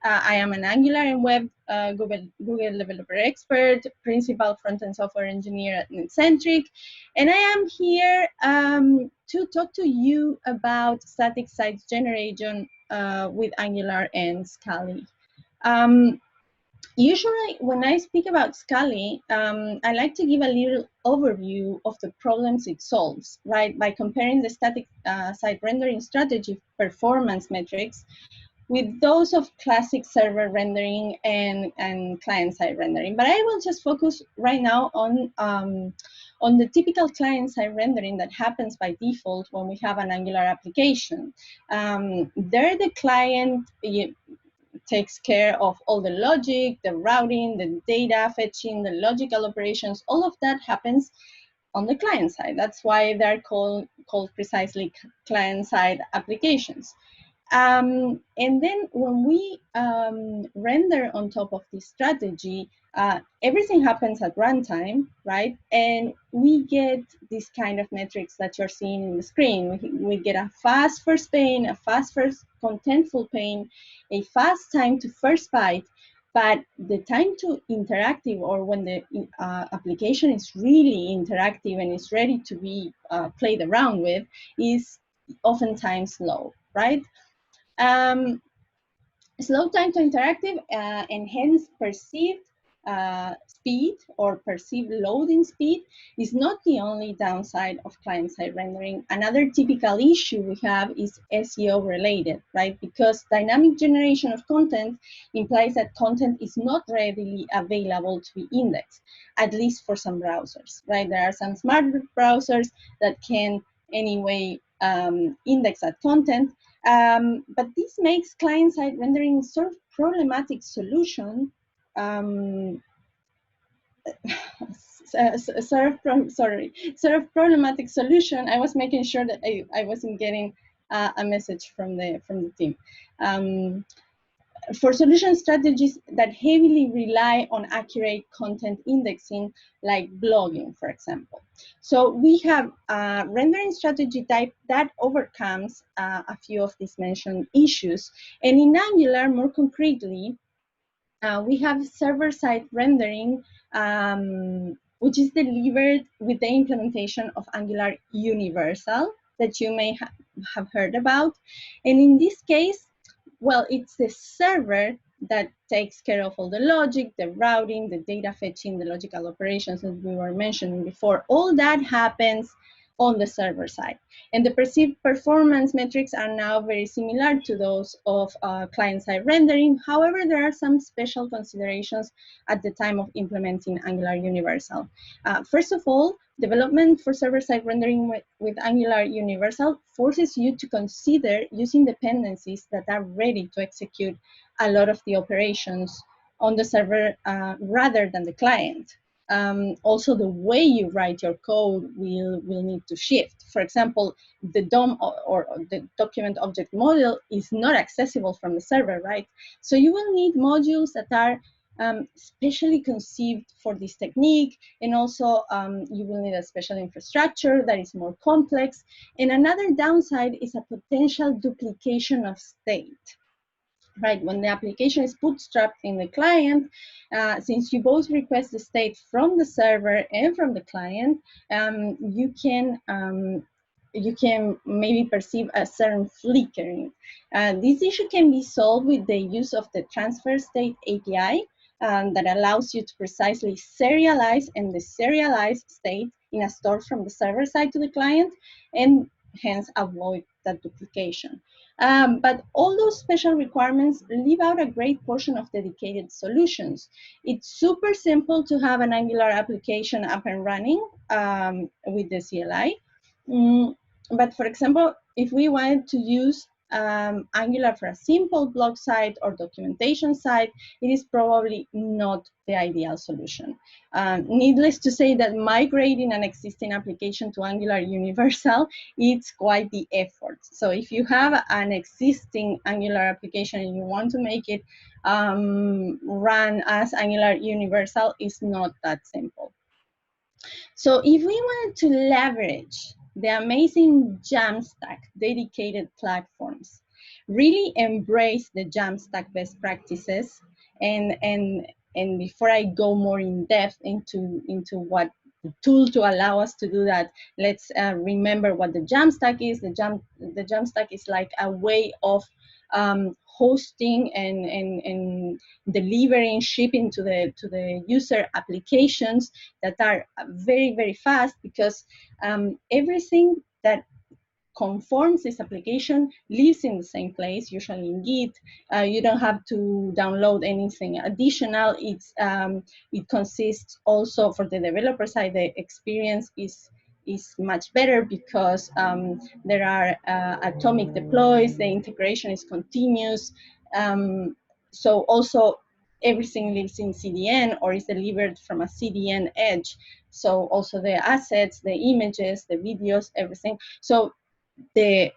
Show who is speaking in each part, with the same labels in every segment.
Speaker 1: I am an Angular and Web Google developer expert, principal front-end software engineer at Netcentric, and I am here to talk to you about static site generation with Angular and Scully. Usually, when I speak about Scully, I like to give a little overview of the problems it solves, right? By comparing the static site rendering strategy performance metrics with those of classic server rendering and client-side rendering. But I will just focus right now on the typical client-side rendering that happens by default when we have an Angular application. There, the client takes care of all the logic, the routing, the data fetching, the logical operations. All of that happens on the client side. That's why they're called precisely client-side applications. And then when we render on top of this strategy, everything happens at runtime, right? And we get this kind of metrics that you're seeing in the screen. We get a fast first pane, a fast first contentful pane, a fast time to first byte, but the time to interactive, or when the application is really interactive and is ready to be played around with, is oftentimes low, right? Slow time to interactive and hence perceived speed or perceived loading speed is not the only downside of client-side rendering. Another typical issue we have is SEO related, right? Because dynamic generation of content implies that content is not readily available to be indexed, at least for some browsers, right? There are some smart browsers that can anyway index that content, but this makes client-side rendering sort of problematic solution. Sort of problematic solution. I was making sure that I wasn't getting a message from the team. For solution strategies that heavily rely on accurate content indexing, like blogging, for example. So we have a rendering strategy type that overcomes a few of these mentioned issues. And in Angular, more concretely, we have server-side rendering, which is delivered with the implementation of Angular Universal that you may have heard about. And in this case, well, it's the server that takes care of all the logic, the routing, the data fetching, the logical operations that we were mentioning before. All that happens on the server side. And the perceived performance metrics are now very similar to those of client-side rendering. However, there are some special considerations at the time of implementing Angular Universal. First of all, development for server-side rendering with Angular Universal forces you to consider using dependencies that are ready to execute a lot of the operations on the server rather than the client. Also, the way you write your code will need to shift. For example, the DOM or the document object model is not accessible from the server, right? So you will need modules that are specially conceived for this technique, and also you will need a special infrastructure that is more complex. And another downside is a potential duplication of state. Right, when the application is bootstrapped in the client, since you both request the state from the server and from the client, you can maybe perceive a certain flickering. This issue can be solved with the use of the transfer state API that allows you to precisely serialize and deserialize state in a store from the server side to the client, and hence avoid that duplication. But all those special requirements leave out a great portion of dedicated solutions. It's super simple to have an Angular application up and running with the CLI. But for example, if we wanted to use Angular for a simple blog site or documentation site, it is probably not the ideal solution. Needless to say that migrating an existing application to Angular Universal, it's quite the effort. So if you have an existing Angular application and you want to make it run as Angular Universal, it's not that simple. So if we wanted to leverage the amazing Jamstack dedicated platforms really embrace the Jamstack best practices. And before I go more in depth into what the tool to allow us to do that, let's remember what the Jamstack is. The Jamstack is like a way of hosting and delivering, shipping to the user applications that are very, very fast, because everything that conforms this application lives in the same place, usually in Git. You don't have to download anything additional. It consists also, for the developer side, the experience is much better because there are atomic deploys, the integration is continuous. So also everything lives in CDN or is delivered from a CDN edge. So also the assets, the images, the videos, everything. So the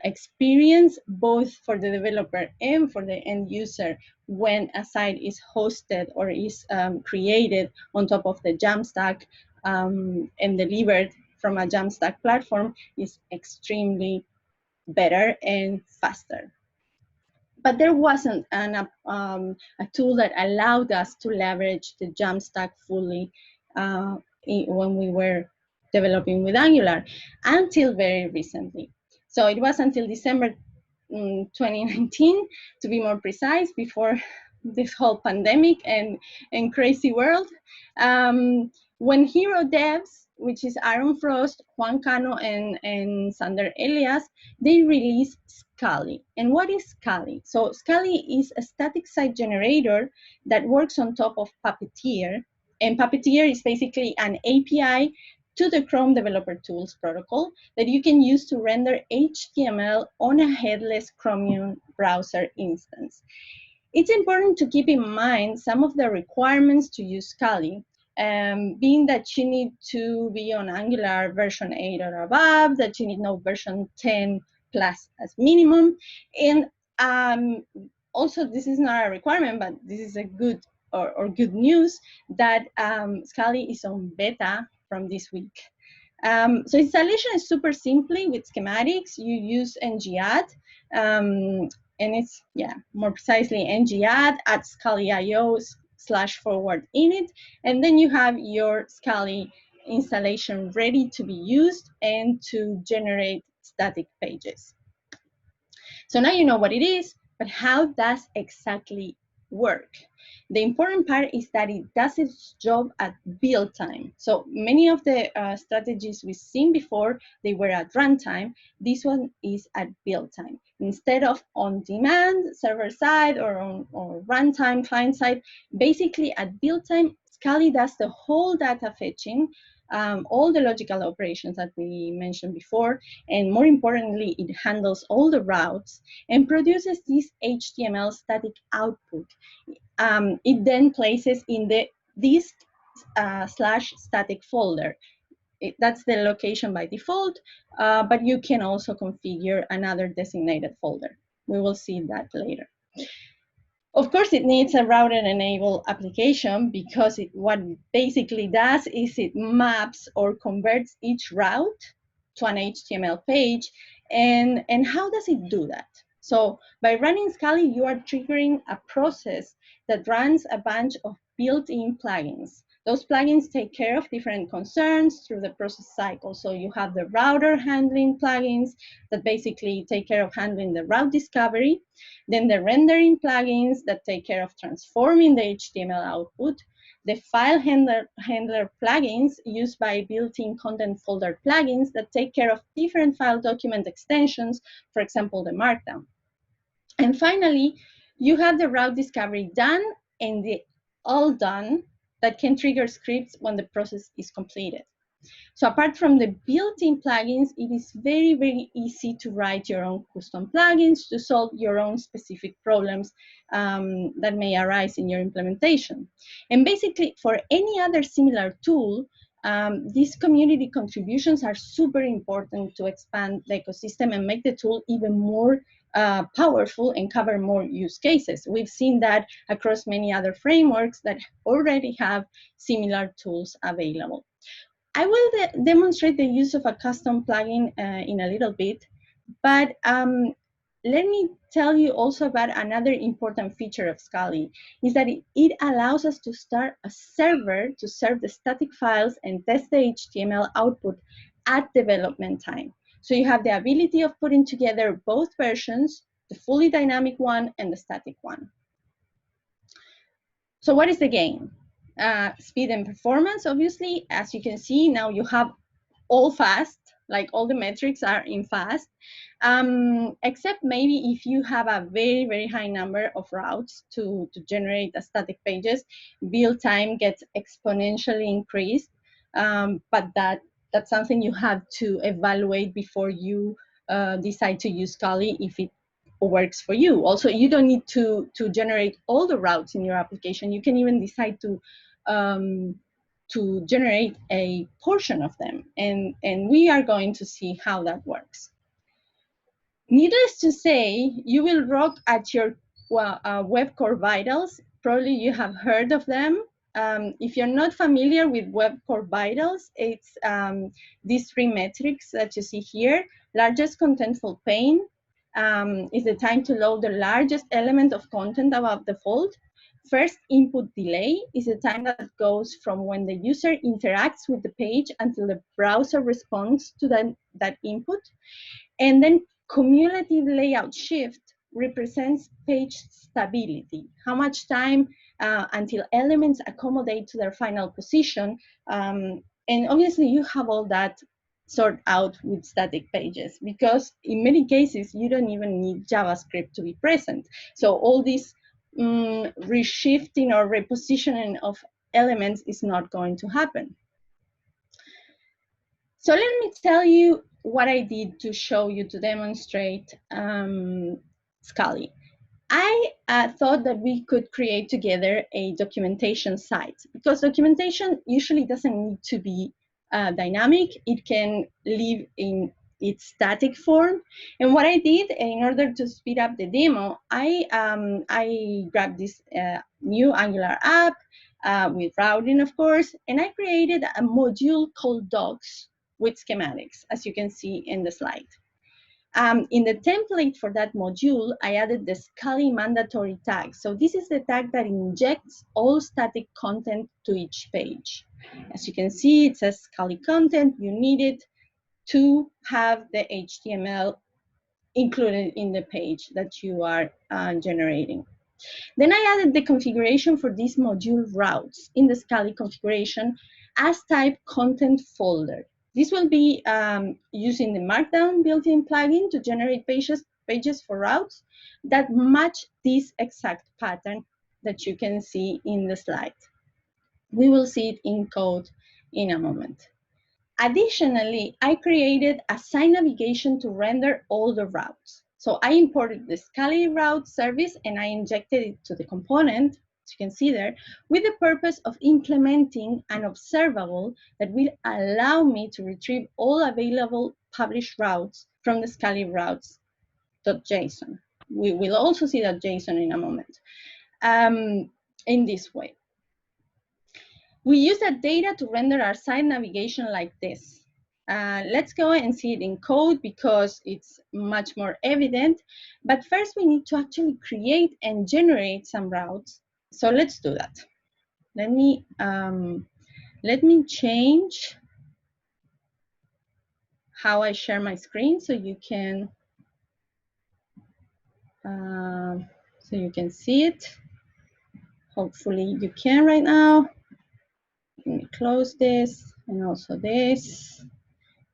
Speaker 1: experience both for the developer and for the end user when a site is hosted or is created on top of the Jamstack and delivered from a Jamstack platform is extremely better and faster. But there wasn't a tool that allowed us to leverage the Jamstack fully when we were developing with Angular until very recently. So it was until December 2019, to be more precise, before this whole pandemic and crazy world, when Hero Devs, which is Aaron Frost, Juan Cano, and Sander Elias, they released Scully. And what is Scully? So Scully is a static site generator that works on top of Puppeteer. And Puppeteer is basically an API to the Chrome Developer Tools protocol that you can use to render HTML on a headless Chromium browser instance. It's important to keep in mind some of the requirements to use Scully, being that you need to be on Angular version 8 or above, that you need no version 10 plus as minimum. And also, this is not a requirement, but this is a good or good news that Scully is on beta from this week. So installation is super simply with schematics. You use ng-add, and it's, more precisely ng-add at ScullyIO /forward init, and then you have your Scully installation ready to be used and to generate static pages. So now you know what it is, but how does exactly work? The important part is that it does its job at build time. So many of the strategies we've seen before, they were at runtime. This one is at build time. Instead of on demand, server side, or runtime, client side, basically at build time, Scully does the whole data fetching, all the logical operations that we mentioned before, and more importantly, it handles all the routes and produces this HTML static output. It then places in the this /static folder. That's the location by default, but you can also configure another designated folder. We will see that later. Of course, it needs a router enable application because what it basically does is it maps or converts each route to an HTML page. And how does it do that? So by running Scully, you are triggering a process that runs a bunch of built-in plugins. Those plugins take care of different concerns through the process cycle. So you have the router handling plugins that basically take care of handling the route discovery, then the rendering plugins that take care of transforming the HTML output, the file handler plugins used by built-in content folder plugins that take care of different file document extensions, for example, the Markdown. And finally, you have the route discovery done and the all done that can trigger scripts when the process is completed. So apart from the built-in plugins, it is very, very easy to write your own custom plugins to solve your own specific problems that may arise in your implementation. And basically, for any other similar tool, these community contributions are super important to expand the ecosystem and make the tool even more powerful and cover more use cases. We've seen that across many other frameworks that already have similar tools available. I will demonstrate the use of a custom plugin in a little bit, but let me tell you also about another important feature of Scully, is that it allows us to start a server to serve the static files and test the HTML output at development time. So you have the ability of putting together both versions, the fully dynamic one and the static one. So what is the gain? Speed and performance, obviously. As you can see, now you have all fast, like all the metrics are in fast, except maybe if you have a very, very high number of routes to generate the static pages, build time gets exponentially increased, but that's something you have to evaluate before you decide to use Scully if it works for you. Also, you don't need to generate all the routes in your application. You can even decide to generate a portion of them, and we are going to see how that works. Needless to say, you will rock at your web core vitals. Probably you have heard of them. If you're not familiar with web core vitals, it's these three metrics that you see here. Largest contentful pane is the time to load the largest element of content above the fold. First input delay is the time that goes from when the user interacts with the page until the browser responds to that input. And then cumulative layout shift represents page stability, how much time until elements accommodate to their final position. And obviously you have all that sorted out with static pages, because in many cases you don't even need JavaScript to be present. So all this reshifting or repositioning of elements is not going to happen. So let me tell you what I did to show you, to demonstrate Scully. I thought that we could create together a documentation site, because documentation usually doesn't need to be dynamic. It can live in its static form. And what I did in order to speed up the demo, I grabbed this new Angular app with routing, of course, and I created a module called docs with schematics, as you can see in the slide. In the template for that module, I added the Scully mandatory tag. So this is the tag that injects all static content to each page. As you can see, it says Scully content. You need it to have the HTML included in the page that you are generating. Then I added the configuration for these module routes in the Scully configuration as type content folder. This will be using the Markdown built-in plugin to generate pages for routes that match this exact pattern that you can see in the slide. We will see it in code in a moment. Additionally, I created a site navigation to render all the routes. So I imported the Scully route service and I injected it to the component, as you can see there, with the purpose of implementing an observable that will allow me to retrieve all available published routes from the Scully routes.json. We will also see that JSON in a moment. In this way, we use that data to render our site navigation like this. Let's go and see it in code because it's much more evident. But first, we need to actually create and generate some routes. So let's do that. Let me change how I share my screen so you can see it. Hopefully, you can right now. Let me close this and also this.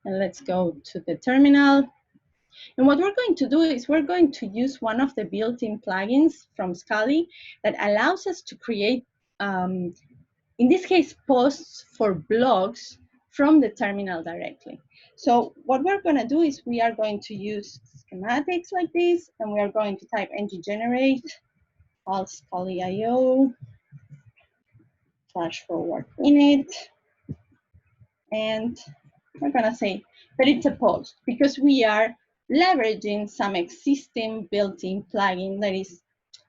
Speaker 1: And let's go to the terminal. And what we're going to do is we're going to use one of the built-in plugins from Scully that allows us to create, in this case, posts for blogs from the terminal directly. So what we're going to do is we are going to use schematics like this, and we are going to type ng-generate alt ScullyIO /forward-init, and we're going to say that it's a post because we are leveraging some existing built-in plugin that is,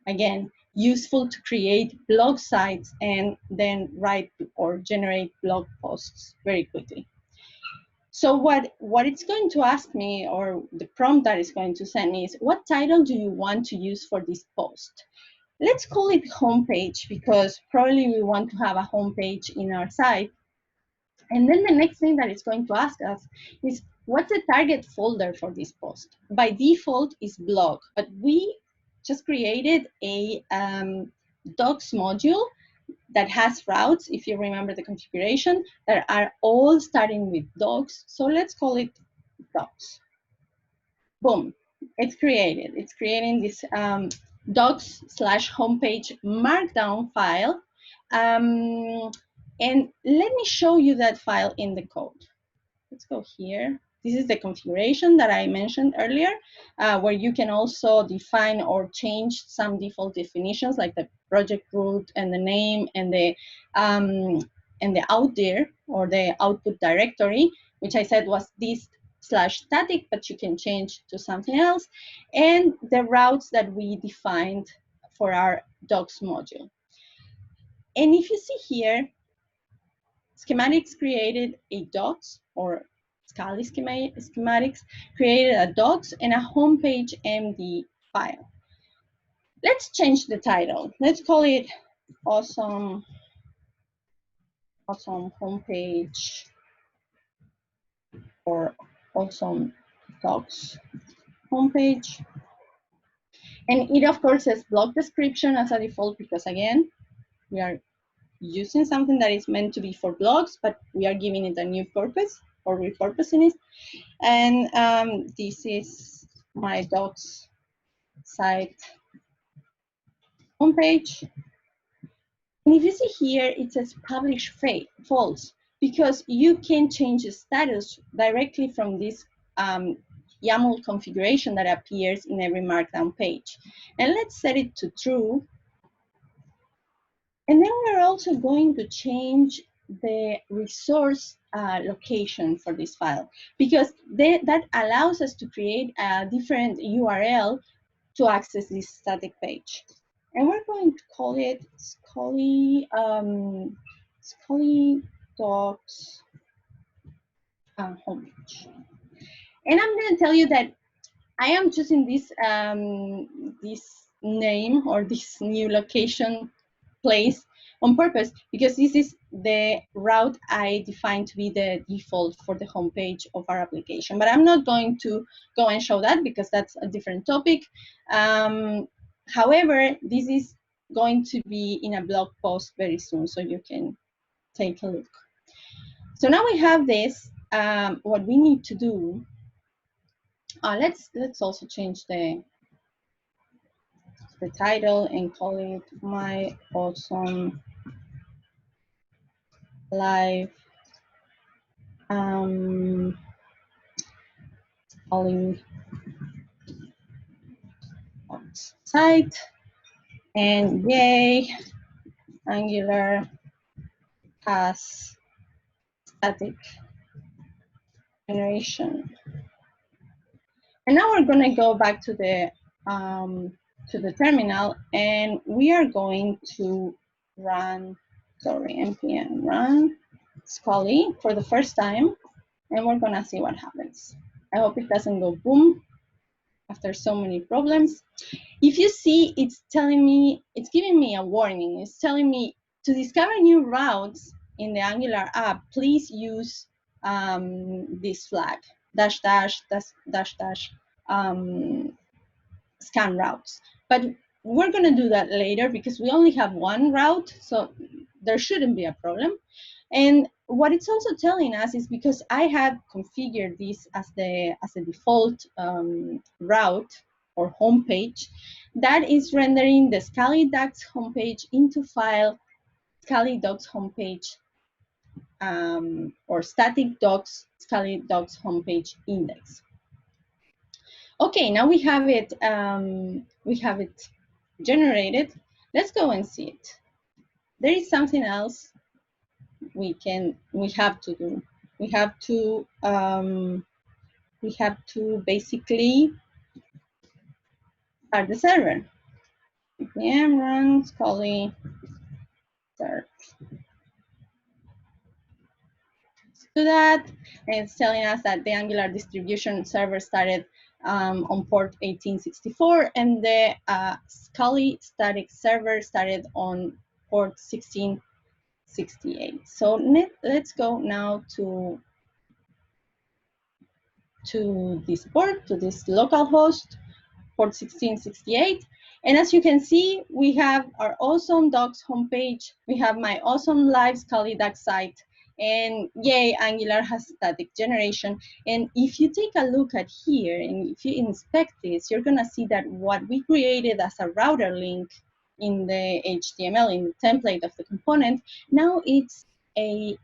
Speaker 1: again, useful to create blog sites and then write or generate blog posts very quickly. So what it's going to ask me, or the prompt that it's going to send me, is what title do you want to use for this post? Let's call it homepage, because probably we want to have a homepage in our site. And then the next thing that it's going to ask us is, what's the target folder for this post? By default is blog, but we just created a docs module that has routes, if you remember the configuration, that are all starting with docs. So let's call it docs. Boom, it's created. It's creating this docs/homepage markdown file. And let me show you that file in the code. Let's go here. This is the configuration that I mentioned earlier, where you can also define or change some default definitions, like the project root and the name and the out there, or the output directory, which I said was this/static, but you can change to something else, and the routes that we defined for our docs module. And if you see here, schematics created a docs, or Scally schematics created a docs and a homepage MD file. Let's change the title. Let's call it awesome homepage, or awesome docs homepage. And it, of course, says blog description as a default, because, again, we are using something that is meant to be for blogs, but we are giving it a new purpose, or repurposing it. And this is my docs site homepage. And if you see here, it says publish false, because you can change the status directly from this YAML configuration that appears in every Markdown page. And let's set it to true. And then we're also going to change the resource location for this file, because that allows us to create a different URL to access this static page. And we're going to call it Scully Docs homepage. And I'm going to tell you that I am choosing this this name, or this new location place, on purpose, because this is the route I defined to be the default for the homepage of our application. But I'm not going to go and show that, because that's a different topic. However, this is going to be in a blog post very soon, so you can take a look. So now we have this. What we need to do, let's also change the title and call it My Awesome Live calling site. And yay, Angular has static generation. And now we're going to go back to the terminal, and we are going to run, npm run Scully for the first time, and we're going to see what happens. I hope it doesn't go boom after so many problems. If you see, it's telling me, it's giving me a warning. It's telling me to discover new routes in the Angular app, please use this flag, -- scan routes. But we're going to do that later, because we only have one route, so there shouldn't be a problem. And what it's also telling us is, because I had configured this as the default route or homepage, that is rendering the Scully Docs homepage into file Scully Docs homepage, or static docs Scully Docs homepage index. Okay, now we have it generated. Let's go and see it. There is something else we have to do. We have to basically start the server. npm run Scully start to that. And it's telling us that the Angular distribution server started on port 1864, and the Scully static server started on port 1668. So let's go now to this port, to this local host, port 1668. And as you can see, we have our awesome docs homepage. We have my awesome live Scully doc site. And yay, Angular has static generation. And if you take a look at here, and if you inspect this, you're gonna see that what we created as a router link in the HTML, in the template of the component, now it's an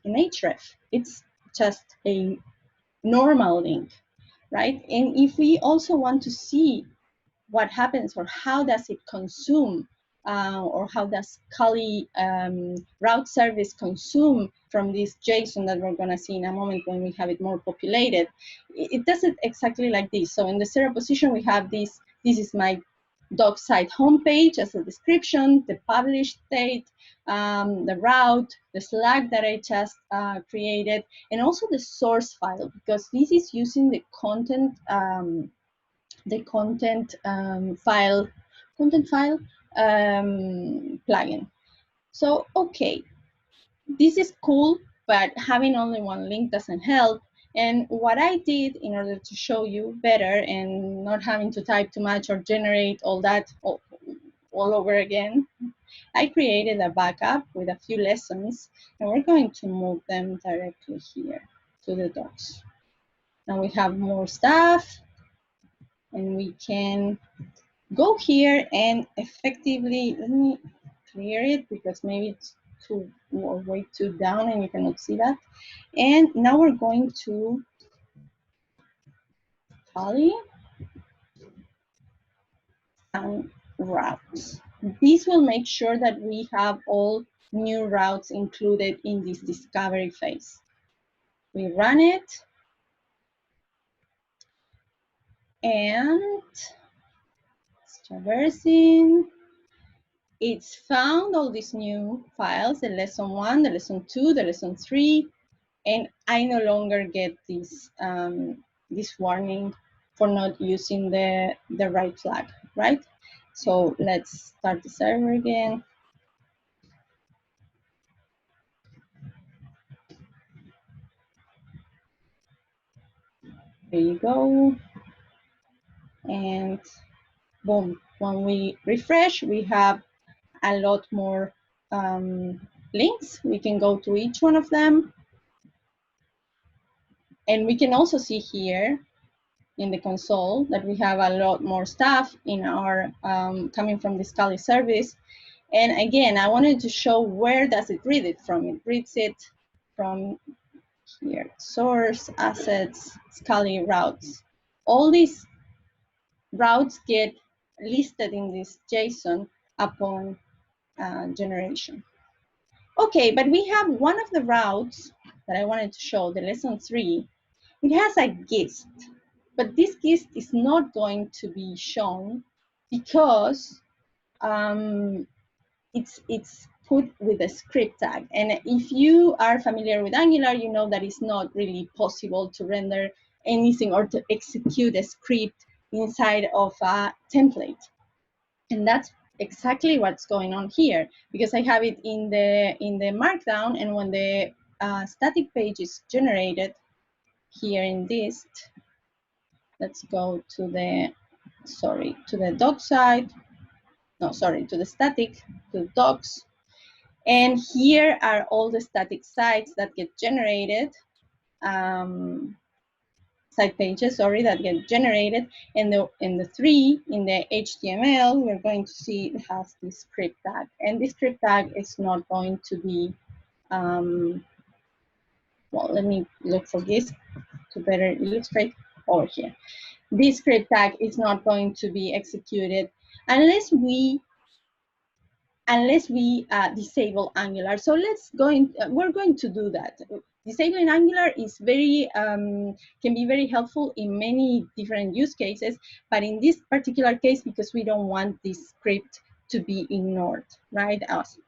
Speaker 1: href. It's just a normal link, right? And if we also want to see what happens or how does it consume or how does Scully route service consume from this JSON that we're going to see in a moment when we have it more populated, it does it exactly like this. So in the zero position, we have this is my doc site homepage as a description, the published state, the route, the Slack that I just created, and also the source file, because this is using the content file plugin. So okay, this is cool, but having only one link doesn't help. And what I did in order to show you better and not having to type too much or generate all that all over again, I created a backup with a few lessons, and we're going to move them directly here to the docs. Now we have more stuff, and we can go here and effectively, let me clear it because maybe it's too or way too down and you cannot see that. And now we're going to Scully and routes. This will make sure that we have all new routes included in this discovery phase. We run it, and it's traversing. It's found all these new files, the lesson 1, the lesson 2, the lesson 3, and I no longer get this this warning for not using the right flag, right? So let's start the server again. There you go. And boom, when we refresh, we have a lot more links. We can go to each one of them. And we can also see here in the console that we have a lot more stuff in our coming from the Scully service. And again, I wanted to show where does it read it from. It reads it from here, source, assets, Scully routes. All these routes get listed in this JSON upon generation. Okay, but we have one of the routes that I wanted to show, the lesson 3. It has a gist, but this gist is not going to be shown because it's put with a script tag. And if you are familiar with Angular, you know that it's not really possible to render anything or to execute a script inside of a template. And that's exactly what's going on here, because I have it in the markdown, and when the static page is generated here in this, let's go to the, sorry, to the doc side. No, sorry, to the static, to the docs. And here are all the static sites that get generated, site pages, sorry, that get generated. And the 3 in the HTML, we're going to see it has this script tag. And this script tag is not going to be, well, let me look for this to better illustrate over here. This script tag is not going to be executed unless we disable Angular. So we're going to do that. Disabling Angular is very can be very helpful in many different use cases, but in this particular case, because we don't want this script to be ignored, right? As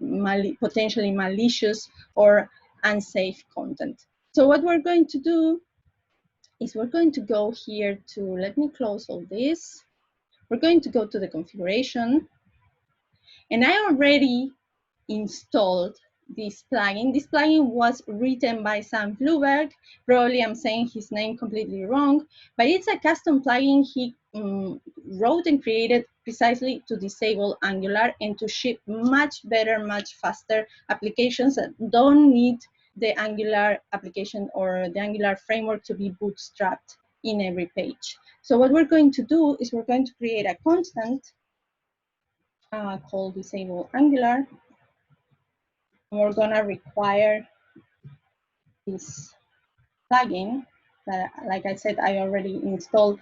Speaker 1: potentially malicious or unsafe content. So what we're going to do is we're going to go here to, let me close all this. We're going to go to the configuration, and I already installed this plugin. This plugin was written by Sam Fluberg. Probably I'm saying his name completely wrong, but it's a custom plugin he wrote and created precisely to disable Angular and to ship much better, much faster applications that don't need the Angular application or the Angular framework to be bootstrapped in every page. So what we're going to do is we're going to create a constant called disable Angular. We're gonna require this plugin that, like I said, I already installed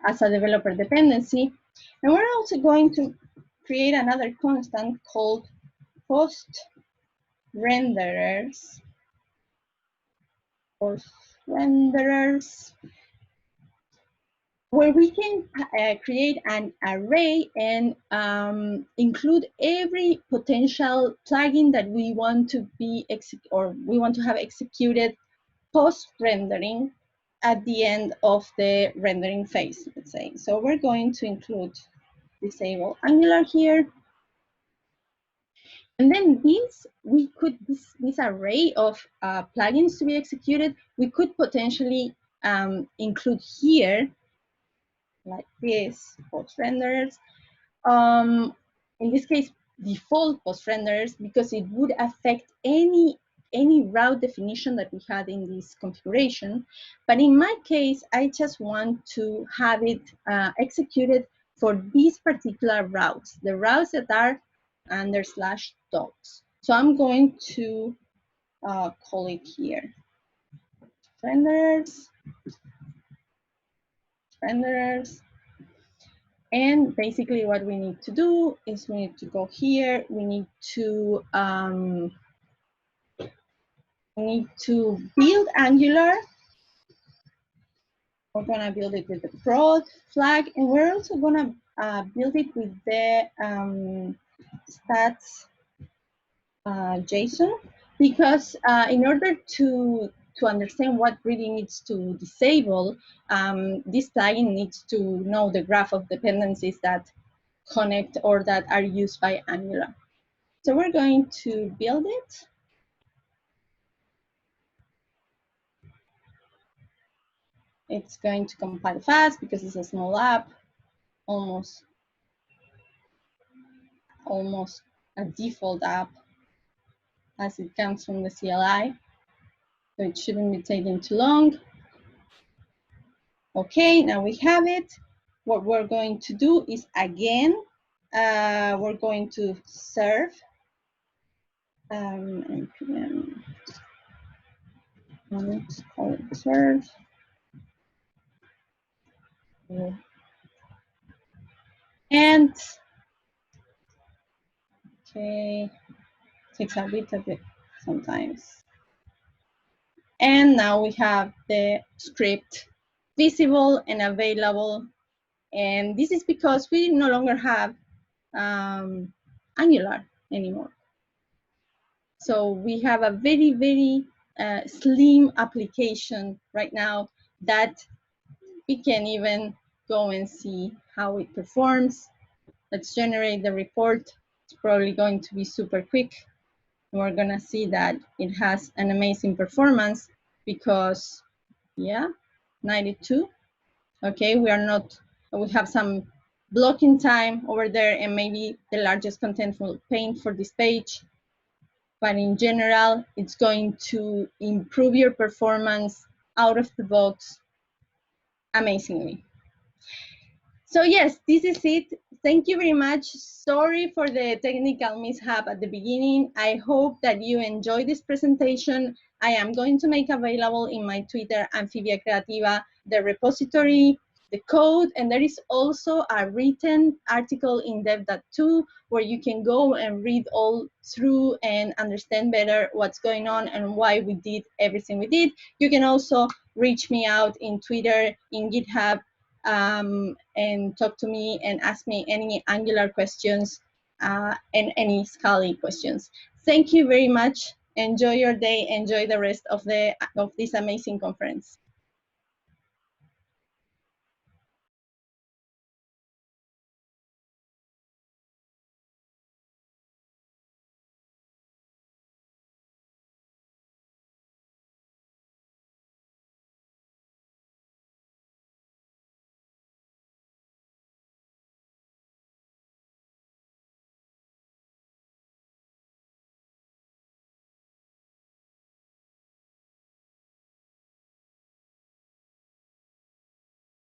Speaker 1: as a developer dependency. And we're also going to create another constant called post renderers, where we can create an array and include every potential plugin that we want to be we want to have executed post-rendering at the end of the rendering phase, let's say. So we're going to include disable Angular here. And then this array of plugins to be executed, we could potentially include here, like this, post renders. In this case, default post renders, because it would affect any route definition that we had in this configuration. But in my case, I just want to have it executed for these particular routes, the routes that are /docs. So I'm going to call it here renderers. And basically what we need to do is we need to go here, we need to build Angular. We're gonna build it with the prod flag, and we're also gonna build it with the stats JSON, because in order to understand what really needs to disable, this plugin needs to know the graph of dependencies that connect or that are used by Angular. So we're going to build it. It's going to compile fast because it's a small app, almost a default app as it comes from the CLI. So it shouldn't be taking too long. Okay, now we have it. What we're going to do is, again, we're going to serve npm, let's call it serve. And okay, takes a bit sometimes. And now we have the script visible and available. And this is because we no longer have Angular anymore. So we have a very, very slim application right now that we can even go and see how it performs. Let's generate the report. It's probably going to be super quick. We're gonna see that it has an amazing performance because, yeah, 92. Okay, we have some blocking time over there and maybe the largest contentful pane for this page. But in general, it's going to improve your performance out of the box amazingly. So yes, this is it. Thank you very much. Sorry for the technical mishap at the beginning. I hope that you enjoyed this presentation. I am going to make available in my Twitter, Amphibia Creativa, the repository, the code, and there is also a written article in dev.to where you can go and read all through and understand better what's going on and why we did everything we did. You can also reach me out in Twitter, in GitHub, and talk to me and ask me any Angular questions and any Scully questions. Thank you very much. Enjoy your day. Enjoy the rest of this amazing conference.